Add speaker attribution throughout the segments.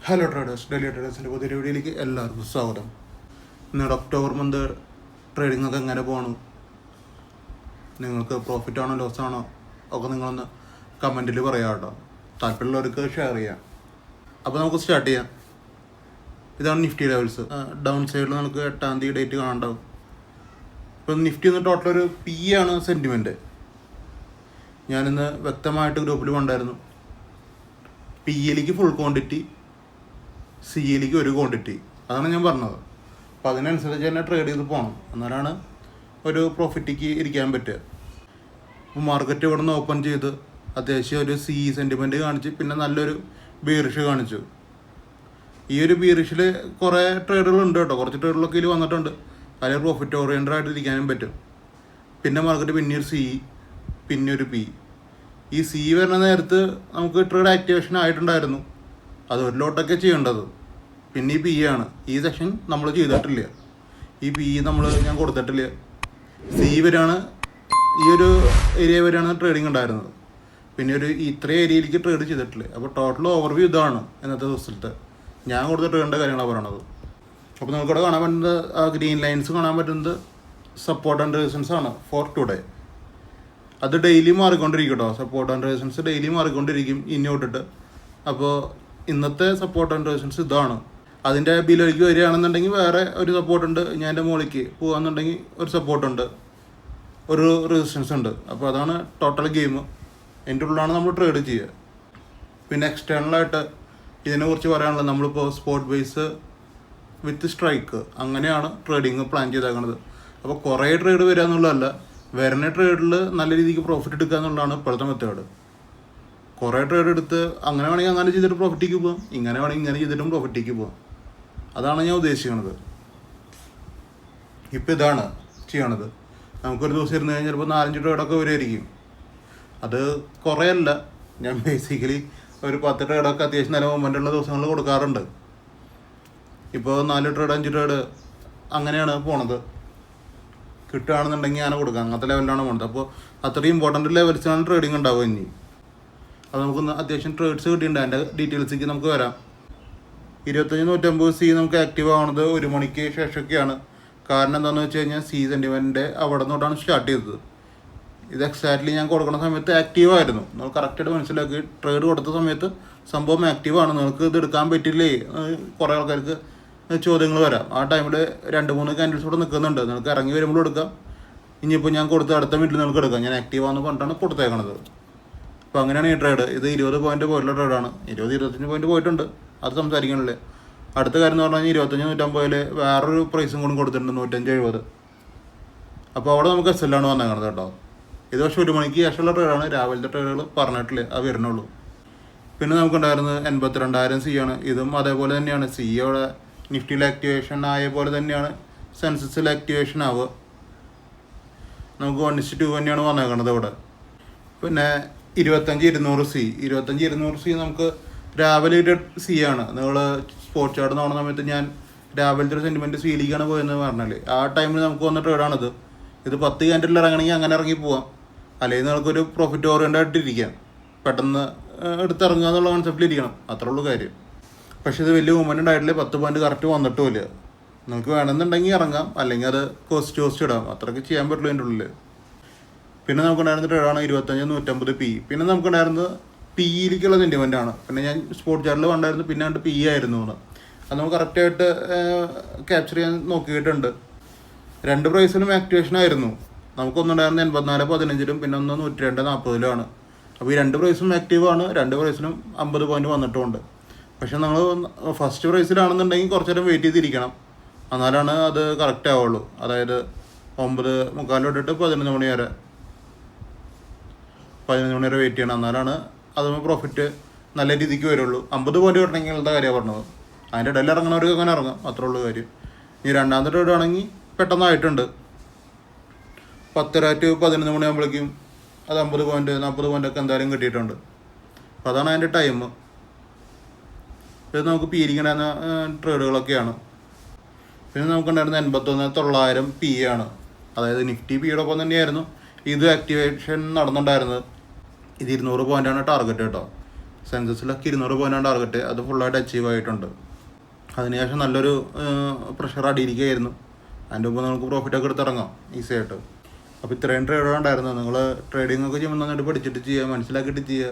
Speaker 1: Hello traders, daily ട്രേഡേഴ്സിൻ്റെ പുതിയ വീഡിയോയിലേക്ക് എല്ലാവർക്കും സ്വാഗതം. നിങ്ങളുടെ ഒക്ടോബർ മന്ത് ട്രേഡിംഗ് ഒക്കെ എങ്ങനെ പോകണം, നിങ്ങൾക്ക് പ്രോഫിറ്റ് ആണോ ലോസ് ആണോ ഒക്കെ നിങ്ങളൊന്ന് കമൻറ്റിൽ പറയാം കേട്ടോ. താല്പര്യമുള്ളവർക്ക് ഷെയർ ചെയ്യാം. അപ്പോൾ നമുക്ക് സ്റ്റാർട്ട് ചെയ്യാം. ഇതാണ് നിഫ്റ്റി ലെവൽസ്. ഡൗൺ സൈഡിൽ നമുക്ക് 8-ാം തീയതി ഡേറ്റ് കാണണ്ടാവും. ഇപ്പം നിഫ്റ്റി ഒന്ന് ടോട്ടൽ ഒരു പി ആണ് സെൻറ്റിമെൻറ്റ്. ഞാനിന്ന് വ്യക്തമായിട്ട് ഗ്രൂപ്പിൽ കൊണ്ടായിരുന്നു. പി എയിലേക്ക് ഫുൾ ക്വാണ്ടിറ്റി, സി എയിലേക്ക് ഒരു ക്വാണ്ടിറ്റി, അതാണ് ഞാൻ പറഞ്ഞത്. അപ്പോൾ അതിനനുസരിച്ച് തന്നെ ട്രേഡ് ചെയ്ത് പോകണം, എന്നാലാണ് ഒരു പ്രോഫിറ്റിക്ക് ഇരിക്കാൻ പറ്റുക. അപ്പോൾ മാർക്കറ്റ് ഇവിടെ നിന്ന് ഓപ്പൺ ചെയ്ത് അത്യാവശ്യം ഒരു സി സെൻറ്റിമെൻറ്റ് കാണിച്ച് പിന്നെ നല്ലൊരു ബീറിഷ് കാണിച്ചു. ഈ ഒരു ബീറിഷിൽ കുറേ ട്രേഡുകളുണ്ട് കേട്ടോ, കുറച്ച് ട്രേഡുകളൊക്കെ ഇതിൽ വന്നിട്ടുണ്ട്. അതിൽ പ്രോഫിറ്റ് ഓറിയൻറ്റഡ് ആയിട്ട് ഇരിക്കാനും പറ്റും. പിന്നെ മാർക്കറ്റ് പിന്നെ ഒരു സി, പിന്നെ ഒരു പി. ഈ സി വരുന്ന നേരത്ത് നമുക്ക് ട്രേഡ് ആക്ടിവേഷൻ ആയിട്ടുണ്ടായിരുന്നു, അത് ഒരു ലോട്ടൊക്കെ ചെയ്യേണ്ടത്. പിന്നെ ഈ പി ആണ്, ഈ സെക്ഷൻ നമ്മൾ ചെയ്തിട്ടില്ല. ഈ പി ഞാൻ കൊടുത്തിട്ടില്ല. സി വരെയാണ്, ഈ ഒരു ഏരിയ വരെയാണ് ട്രേഡിങ് ഉണ്ടായിരുന്നത്. പിന്നെ ഒരു ഇത്രയും ഏരിയയിലേക്ക് ട്രേഡ് ചെയ്തിട്ടില്ല. അപ്പോൾ ടോട്ടൽ ഓവർവ്യൂ ഇതാണ് ഇന്നത്തെ ദിവസത്തെ ഞാൻ കൊടുത്ത ട്രേഡിൻ്റെ കാര്യങ്ങളാണ് പറയണത്. അപ്പോൾ നമുക്കിവിടെ കാണാൻ പറ്റുന്നത് ആ ഗ്രീൻ ലൈൻസ് കാണാൻ പറ്റുന്നത് സപ്പോർട്ട് ആൻഡ് റെസിസ്റ്റൻസ് ആണ് ഫോർ ടുഡേ. അത് ഡെയിലി മാറിക്കൊണ്ടിരിക്കും കേട്ടോ. സപ്പോർട്ട് ആൻഡ് റെസിസ്റ്റൻസ് ഡെയിലി മാറിക്കൊണ്ടിരിക്കും ഇനി തൊട്ടിട്ട്. അപ്പോൾ ഇന്നത്തെ സപ്പോർട്ട് ആൻഡ് റെസിസ്റ്റൻസ് ഇതാണ്. അതിൻ്റെ ബിലോയ്ക്ക് വരികയാണെന്നുണ്ടെങ്കിൽ വേറെ ഒരു സപ്പോർട്ടുണ്ട്, ഞാൻ എൻ്റെ മുകളിലേക്ക് പോകുകയെന്നുണ്ടെങ്കിൽ ഒരു സപ്പോർട്ടുണ്ട്, ഒരു റെസിസ്റ്റൻസ് ഉണ്ട്. അപ്പോൾ അതാണ് ടോട്ടൽ ഗെയിം. എൻ്റെ ഉള്ളിലാണ് നമ്മൾ ട്രേഡ് ചെയ്യുക. പിന്നെ എക്സ്റ്റേണലായിട്ട് ഇതിനെക്കുറിച്ച് പറയാനുള്ളത്, നമ്മളിപ്പോൾ സ്പോട്ട് ബേസ് വിത്ത് സ്ട്രൈക്ക് അങ്ങനെയാണ് ട്രേഡിങ് പ്ലാൻ ചെയ്തേക്കുന്നത്. അപ്പോൾ കുറേ ട്രേഡ് വരിക എന്നുള്ളതല്ല, വരുന്ന ട്രേഡിൽ നല്ല രീതിക്ക് പ്രോഫിറ്റ് എടുക്കുക എന്നുള്ളതാണ് ഇപ്പോഴത്തെ മെത്തേഡ്. കുറേ ട്രേഡ് എടുത്ത് അങ്ങനെ വേണമെങ്കിൽ അങ്ങനെ ചെയ്തിട്ട് പ്രോഫിറ്റിക്ക് പോകാം, ഇങ്ങനെ വേണമെങ്കിൽ ഇങ്ങനെ ചെയ്തിട്ടും പ്രോഫിറ്റിക്ക് പോകാം. അതാണ് ഞാൻ ഉദ്ദേശിക്കുന്നത്. ഇപ്പോൾ ഇതാണ് ചെയ്യണത്. നമുക്കൊരു ദിവസം ഇരുന്ന് കഴിഞ്ഞാൽ ചിലപ്പോൾ 4-5 ട്രേഡൊക്കെ വരുമായിരിക്കും. അത് കുറേ അല്ല, ഞാൻ ബേസിക്കലി ഒരു 10 ട്രേഡൊക്കെ അത്യാവശ്യം നല്ല മൊമെൻ്റുള്ള ദിവസങ്ങളിൽ കൊടുക്കാറുണ്ട്. ഇപ്പോൾ 4 ട്രേഡ് 5 ട്രേഡ് അങ്ങനെയാണ് പോണത്. കിട്ടുകയാണെന്നുണ്ടെങ്കിൽ ഞാൻ കൊടുക്കാം, അങ്ങനത്തെ ലെവലിലാണ് പോണത്. അപ്പോൾ അത്രയും ഇമ്പോർട്ടൻ്റ് ലെവൽസിലാണ് ട്രേഡിങ് ഉണ്ടാവുക. ഇനി അത് നമുക്ക് അത്യാവശ്യം ട്രേഡ്സ് കിട്ടിയിട്ടുണ്ട്. അതിൻ്റെ ഡീറ്റെയിൽസിലേക്ക് നമുക്ക് വരാം. 2550 സി നമുക്ക് ആക്റ്റീവ് ആവുന്നത് 1 മണിക്ക് ശേഷമൊക്കെയാണ്. കാരണം എന്താണെന്ന് വെച്ച് കഴിഞ്ഞാൽ സി സെൻറ്റിമെൻറ്റിൻ്റെ അവിടെ നിന്നോട്ടാണ് സ്റ്റാർട്ട് ചെയ്തത്. ഇത് എക്സാക്ട്ലി ഞാൻ കൊടുക്കുന്ന സമയത്ത് ആക്റ്റീവായിരുന്നു. നിങ്ങൾ കറക്റ്റായിട്ട് മനസ്സിലാക്കി. ട്രേഡ് കൊടുത്ത സമയത്ത് സംഭവം ആക്റ്റീവാണ്. നിങ്ങൾക്ക് ഇത് എടുക്കാൻ പറ്റില്ലേ, കുറേ ആൾക്കാർക്ക് ചോദ്യങ്ങൾ വരാം. ആ ടൈമിൽ 2-3 ക്യാൻഡിൽസ് കൂടെ നിൽക്കുന്നുണ്ട്. നിങ്ങൾക്ക് ഇറങ്ങി വരുമ്പോൾ എടുക്കാം. ഇനിയിപ്പോൾ ഞാൻ കൊടുത്ത അടുത്ത മിനിറ്റിൽ നിങ്ങൾക്ക് എടുക്കാം. ഞാൻ ആക്റ്റീവാണെന്ന് പറഞ്ഞിട്ടാണ് കൊടുത്തേക്കണത്. അപ്പോൾ അങ്ങനെയാണ് ഈ ട്രേഡ്. ഇത് 20 പോയിൻ്റ് പോയിട്ടുള്ള ട്രേഡാണ്. 20-25 പോയിൻ്റ് പോയിട്ടുണ്ട്, അത് സംസാരിക്കണില്ലേ. അടുത്ത കാര്യം എന്ന് പറഞ്ഞു കഴിഞ്ഞാൽ 25-150 വേറൊരു പ്രൈസും കൂടി കൊടുത്തിട്ടുണ്ട്, 105-70. അപ്പോൾ അവിടെ നമുക്ക് എസ് എല്ലാണ് വന്നേക്കണത് കേട്ടോ. ഇത് പക്ഷേ 1 മണിക്ക് ശേഷമുള്ള ട്രേഡാണ്. രാവിലത്തെ ട്രേഡുകൾ പറഞ്ഞിട്ടില്ല, അത് വരുന്നുള്ളൂ. പിന്നെ നമുക്കുണ്ടായിരുന്നത് 82,000 സി ആണ്. ഇതും അതേപോലെ തന്നെയാണ്. സി അവിടെ നിഫ്റ്റിയിൽ ആക്ടിവേഷൻ ആയ പോലെ തന്നെയാണ് സെൻസസിൽ ആക്ടിവേഷൻ ആവുക. നമുക്ക് 1:2 തന്നെയാണ് വന്നേക്കണത് ഇവിടെ. പിന്നെ 25-200 സി. 25-200 സി നമുക്ക് രാവിലെ സി ആണ്. നിങ്ങൾ സ്പോട്ട് ചാർട്ട് നോക്കുന്ന സമയത്ത് ഞാൻ രാവിലത്തെ ഒരു സെൻറ്റിമെൻറ്റ് സിയിലേക്കാണ് പോയെന്ന് പറഞ്ഞാൽ ആ ടൈമിൽ നമുക്ക് വന്ന ട്രേഡാണിത്. ഇത് 10 ക്യാൻഡിൽ ഇറങ്ങണമെങ്കിൽ അങ്ങനെ ഇറങ്ങി പോവാം, അല്ലെങ്കിൽ നിങ്ങൾക്കൊരു പ്രോഫിറ്റ് ഓറിയൻ്റായിട്ട് ഇരിക്കാം. പെട്ടെന്ന് എടുത്തിറങ്ങുക എന്നുള്ള കോൺസെപ്റ്റിലിരിക്കണം, അത്രേ ഉള്ളൂ കാര്യം. പക്ഷേ ഇത് വലിയ മൂവ്മെൻ്റ് ഉണ്ടായിട്ടില്ല. 10 പോയിൻ്റ് കറക്റ്റ് വന്നിട്ടുമില്ല. നിങ്ങൾക്ക് വേണമെന്നുണ്ടെങ്കിൽ ഇറങ്ങാം, അല്ലെങ്കിൽ അത് കോസ്റ്റ് ഇടാം. അത്രയ്ക്ക് ചെയ്യാൻ പറ്റുള്ളൂ അതിൻ്റെ ഉള്ളിൽ. പിന്നെ നമുക്കുണ്ടായിരുന്ന ട്രേഡാണ് 25-150 പി. പിന്നെ നമുക്കുണ്ടായിരുന്നത് പിയിലേക്കുള്ള സെൻറ്റിമെൻ്റ് ആണ്. പിന്നെ ഞാൻ സ്പോട്ട് ചാർട്ടിൽ കണ്ടായിരുന്നു, പിന്നെ പി ആയിരുന്നു എന്ന്. അത് നമുക്ക് കറക്റ്റായിട്ട് ക്യാപ്ചർ ചെയ്യാൻ നോക്കിയിട്ടുണ്ട്. 2 പ്രൈസിലും ആക്ടിവേഷൻ ആയിരുന്നു. നമുക്കൊന്നുണ്ടായിരുന്നത് 84-15 പിന്നെ ഒന്ന് 102-40 അപ്പോൾ ഈ 2 പ്രൈസും ആക്റ്റീവാണ്. 2 പ്രൈസിലും 50 പോയിൻ്റ് വന്നിട്ടുമുണ്ട്. പക്ഷെ നമ്മൾ ഫസ്റ്റ് പ്രൈസിലാണെന്നുണ്ടെങ്കിൽ കുറച്ച് നേരം വെയിറ്റ് ചെയ്തിരിക്കണം, എന്നാലാണ് അത് കറക്റ്റ് ആവുള്ളൂ. അതായത് 9:45 തൊട്ടിട്ട് 11 മണി വരെ വെയിറ്റ് ചെയ്യണം, എന്നാലാണ് അത് പ്രോഫിറ്റ് നല്ല രീതിക്ക് വരുള്ളൂ. 50 പോയിൻ്റ് കിട്ടണമെങ്കിൽ എന്താ കാര്യമാണ് പറഞ്ഞത്. അതിൻ്റെ ഇടയിൽ ഇറങ്ങുന്നവർക്ക് അങ്ങനെ ഇറങ്ങാം, അത്രേ ഉള്ളൂ കാര്യം. ഇനി രണ്ടാമത്തെ ട്രേഡ് ആണെങ്കിൽ പെട്ടെന്നായിട്ടുണ്ട്. 10-11 മണിയാകുമ്പോഴേക്കും അത് 50 പോയിൻ്റ് 40 പോയിൻ്റൊക്കെ എന്തായാലും കിട്ടിയിട്ടുണ്ട്. അപ്പോൾ അതാണ് അതിൻ്റെ ടൈം. ഇത് നമുക്ക് പീരിക്കണ ട്രേഡുകളൊക്കെയാണ്. പിന്നെ നമുക്കുണ്ടായിരുന്ന 81,900 പി ആണ്. അതായത് നിഫ്റ്റി പിയുടെ ഒപ്പം തന്നെയായിരുന്നു ഇത് ആക്ടിവേഷൻ നടന്നിട്ടുണ്ടായിരുന്നത്. ഇത് 200 പോയിൻ്റാണ് ടാർഗറ്റ് കേട്ടോ. സെൻസസിലൊക്കെ 200 പോയിൻ്റാണ് ടാർഗറ്റ്. അത് ഫുള്ളായിട്ട് അച്ചീവ് ആയിട്ടുണ്ട്. അതിനുശേഷം നല്ലൊരു പ്രഷർ അടിയിരിക്കുകയായിരുന്നു. അതിൻ്റെ മുമ്പ് നിങ്ങൾക്ക് പ്രോഫിറ്റൊക്കെ എടുത്തിറങ്ങാം ഈസി ആയിട്ട്. അപ്പോൾ ഇത്രയും ട്രേഡർ ഉണ്ടായിരുന്നു. നിങ്ങൾ ട്രേഡിംഗ് ഒക്കെ ചെയ്യുമ്പോൾ നന്നായിട്ട് പഠിച്ചിട്ട് ചെയ്യുക, മനസ്സിലാക്കിയിട്ട് ചെയ്യുക.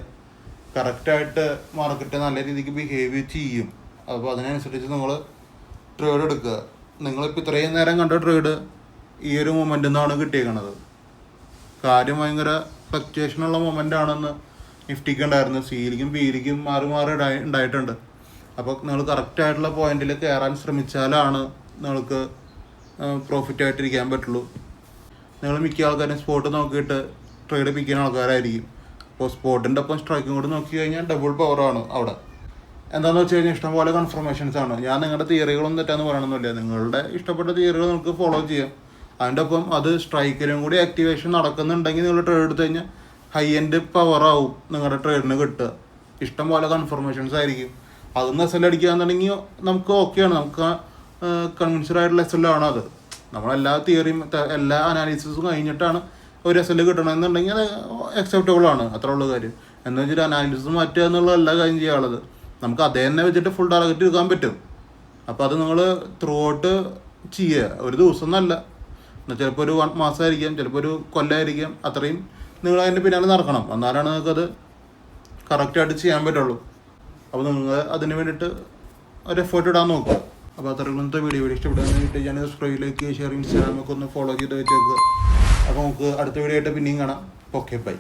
Speaker 1: കറക്റ്റായിട്ട് മാർക്കറ്റ് നല്ല രീതിക്ക് ബിഹേവ് ചെയ്യും. അപ്പോൾ അതിനനുസരിച്ച് നിങ്ങൾ ട്രേഡ് എടുക്കുക. നിങ്ങളിപ്പോൾ ഇത്രയും നേരം കണ്ട ട്രേഡ് ഈ ഒരു മൊമെൻ്റിൽ നിന്നാണ് കിട്ടിയേക്കണത്. കാര്യം ഭയങ്കര ഫ്ലക്ച്വേഷനുള്ള മൊമെൻ്റ് ആണെന്ന് നിഫ്റ്റിക്ക് ഉണ്ടായിരുന്നു. സിയിലേക്കും ബിയിലേക്കും മാറി ഉണ്ടായിട്ടുണ്ട്. അപ്പോൾ നിങ്ങൾ കറക്റ്റായിട്ടുള്ള പോയിന്റിൽ കയറാൻ ശ്രമിച്ചാലാണ് നിങ്ങൾക്ക് പ്രോഫിറ്റ് ആയിട്ടിരിക്കാൻ പറ്റുള്ളൂ. നിങ്ങൾ മിക്ക ആൾക്കാരും സ്പോട്ട് നോക്കിയിട്ട് ട്രേഡ് പിക്കുന്ന ആൾക്കാരായിരിക്കും. അപ്പോൾ സ്പോട്ടിൻ്റെ ഒപ്പം സ്ട്രൈക്കും കൂടി നോക്കി കഴിഞ്ഞാൽ ഡബിൾ പവറാണ് അവിടെ. എന്താണെന്ന് വെച്ച് കഴിഞ്ഞാൽ ഇഷ്ടംപോലെ കൺഫർമേഷൻസ് ആണ്. ഞാൻ നിങ്ങളുടെ തിയറികളൊന്നും തെറ്റാന്ന് പറയണമെന്നില്ല. നിങ്ങളുടെ ഇഷ്ടപ്പെട്ട തിയറികൾ നിങ്ങൾക്ക് ഫോളോ ചെയ്യാം. അതിൻ്റെ ഒപ്പം അത് സ്ട്രൈക്കിലും കൂടി ആക്ടിവേഷൻ നടക്കുന്നുണ്ടെങ്കിൽ നിങ്ങൾ ട്രേഡ് എടുത്തു കഴിഞ്ഞാൽ ഹൈ എൻഡ് പവറാവും നിങ്ങളുടെ ട്രേഡിന് കിട്ടുക. ഇഷ്ടംപോലെ കൺഫർമേഷൻസ് ആയിരിക്കും. അതൊന്ന് എസ് എൽ അടിക്കുകയെന്നുണ്ടെങ്കിൽ നമുക്ക് ഓക്കെയാണ്. നമുക്ക് കൺവിൻസ്ഡ് ആയിട്ടുള്ള എസ് എൽ ആണ് അത്. നമ്മളെല്ലാ തിയറിയും എല്ലാ അനാലിസിസും കഴിഞ്ഞിട്ടാണ് ഒരു എസ് എൽ കിട്ടണമെന്നുണ്ടെങ്കിൽ അത് അക്സെപ്റ്റബിൾ ആണ്. അത്ര ഉള്ള കാര്യം. എന്ന് വെച്ചിട്ട് അനാലിസിസ് മാറ്റുക എന്നുള്ള എല്ലാ കാര്യം ചെയ്യാനുള്ളത്. നമുക്ക് അതേ തന്നെ വെച്ചിട്ട് ഫുൾ ടാർഗറ്റ് എടുക്കാൻ പറ്റും. അപ്പോൾ അത് നിങ്ങൾ ത്രൂ ഔട്ട് ചെയ്യുക. ഒരു ദിവസം എന്നല്ല, ചിലപ്പോൾ ഒരു 1 മാസമായിരിക്കാം, ചിലപ്പോൾ ഒരു കൊല്ലമായിരിക്കാം. അത്രയും നിങ്ങൾ അതിൻ്റെ പിന്നാലെ നടക്കണം. എന്നാലാണ് നിങ്ങൾക്കത് കറക്റ്റായിട്ട് ചെയ്യാൻ പറ്റുള്ളൂ. അപ്പോൾ നിങ്ങൾ അതിന് വേണ്ടിയിട്ട് ഒരു എഫേർട്ട് ഇടാൻ നോക്കുക. അപ്പോൾ അത്രയും ഇന്നത്തെ വീഡിയോ ഇഷ്ടപ്പെടാൻ വേണ്ടിയിട്ട് ഞാൻ സബ്സ്ക്രൈബിലേക്ക് ഷെയർ ഇൻസ്റ്റാഗ്രാമൊക്കെ ഒന്ന് ഫോളോ ചെയ്ത് വെച്ചേക്കുക. അപ്പോൾ നമുക്ക് അടുത്ത വീഡിയോ ആയിട്ട് പിന്നെയും കാണാം. Okay, by.